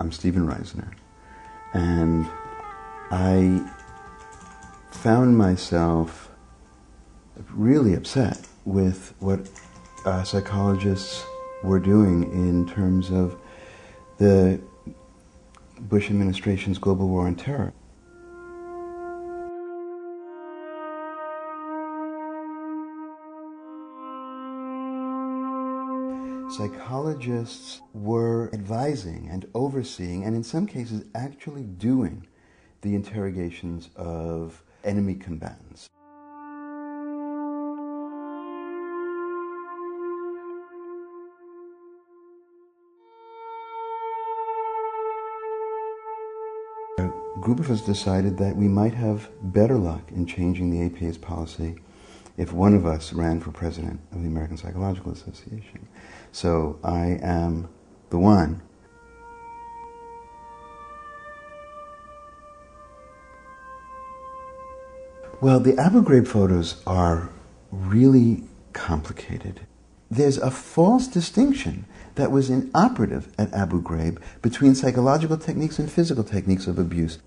I'm Steven Reisner, and I found myself really upset with what psychologists were doing in terms of the Bush administration's global war on terror. Psychologists were advising and overseeing, and in some cases actually doing, the interrogations of enemy combatants. A group of us decided that we might have better luck in changing the APA's policy if one of us ran for president of the American Psychological Association. So I am the one. Well, the Abu Ghraib photos are really complicated. There's a false distinction that was inoperative at Abu Ghraib between psychological techniques and physical techniques of abuse.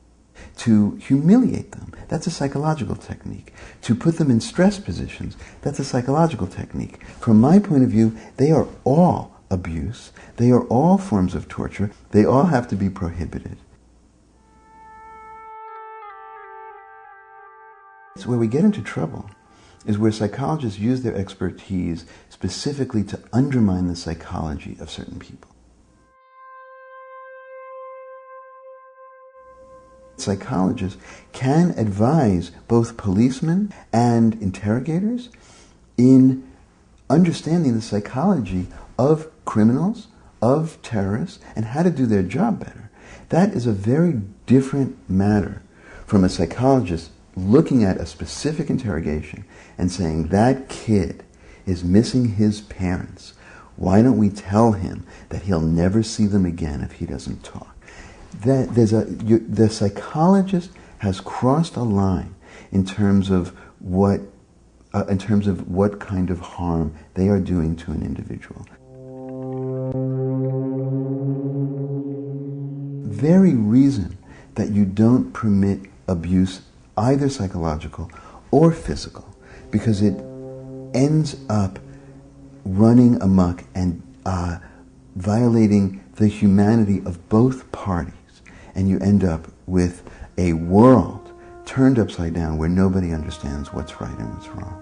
To humiliate them, that's a psychological technique. To put them in stress positions, that's a psychological technique. From my point of view, they are all abuse. They are all forms of torture. They all have to be prohibited. So where we get into trouble is where psychologists use their expertise specifically to undermine the psychology of certain people. Psychologists can advise both policemen and interrogators in understanding the psychology of criminals, of terrorists, and how to do their job better. That is a very different matter from a psychologist looking at a specific interrogation and saying, that kid is missing his parents. Why don't we tell him that he'll never see them again if he doesn't talk? The psychologist has crossed a line in terms of what kind of harm they are doing to an individual. Very reason that you don't permit abuse, either psychological or physical, because it ends up running amok and violating the humanity of both parties. And you end up with a world turned upside down where nobody understands what's right and what's wrong.